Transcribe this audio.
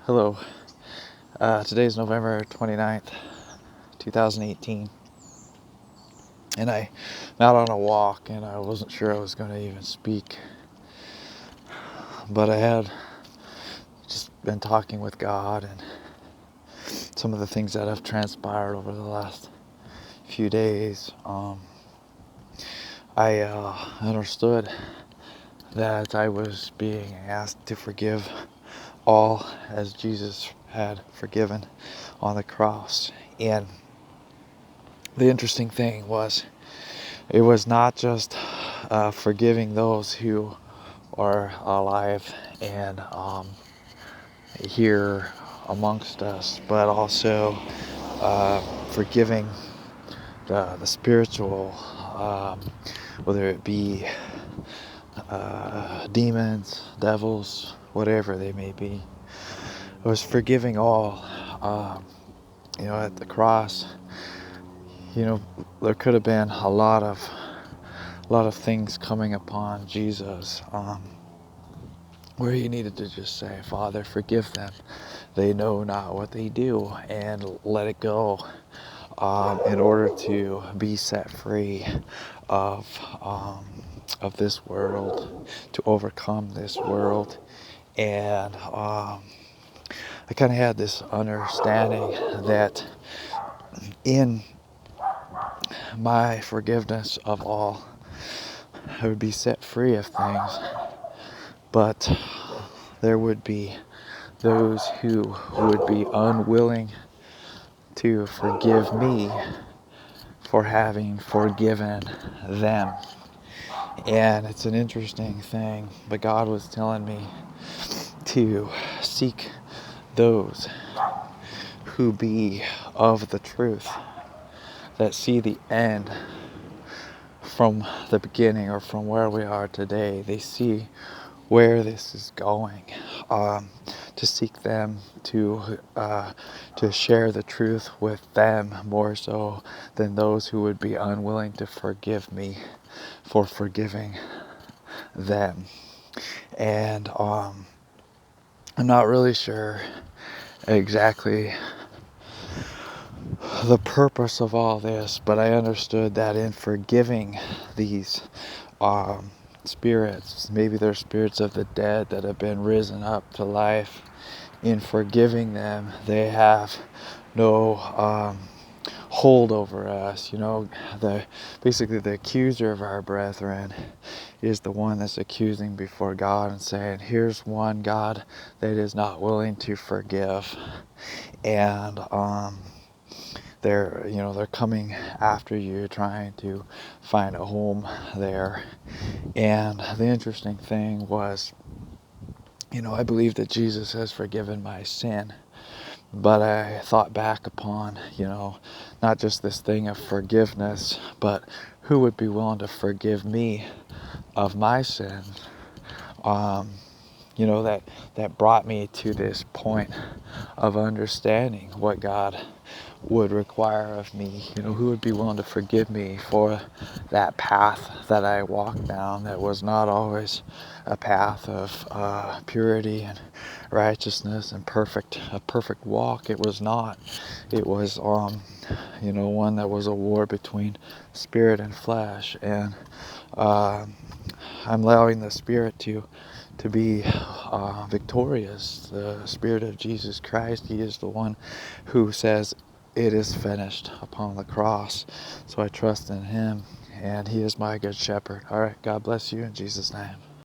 Hello. Today's November 29th, 2018. And I'm out on a walk, and I wasn't sure I was going to even speak. But I had just been talking with God, and some of the things that have transpired over the last few days. I understood that I was being asked to forgive all as Jesus had forgiven on the cross. And the interesting thing was, it was not just forgiving those who are alive and here amongst us, but also forgiving the spiritual, whether it be demons, devils, whatever they may be. It was forgiving all. At the cross, there could have been a lot of things coming upon Jesus, where he needed to just say, Father, forgive them. They know not what they do, and let it go, in order to be set free of this world, to overcome this world. And I kind of had this understanding that in my forgiveness of all, I would be set free of things, but there would be those who would be unwilling to forgive me for having forgiven them. And it's an interesting thing, but God was telling me to seek those who be of the truth, that see the end from the beginning, or from where we are today. They see where this is going, to seek them, to share the truth with them more so than those who would be unwilling to forgive me for forgiving them. And I'm not really sure exactly the purpose of all this, but I understood that in forgiving these spirits, maybe they're spirits of the dead that have been risen up to life, in forgiving them, they have no hold over us. Basically the accuser of our brethren is the one that's accusing before God and saying, here's one, God, that is not willing to forgive. And they're coming after you, trying to find a home there. And the interesting thing was, I believe that Jesus has forgiven my sin. But I thought back upon, not just this thing of forgiveness, but who would be willing to forgive me of my sin? That brought me to this point of understanding what God would require of me. Who would be willing to forgive me for that path that I walked down, that was not always a path of purity and righteousness and a perfect walk. It was not. It was one that was a war between spirit and flesh. And I'm allowing the Spirit to be victorious. The Spirit of Jesus Christ, He is the one who says it is finished upon the cross. So I trust in Him, and He is my good shepherd. All right, God bless you in Jesus' name.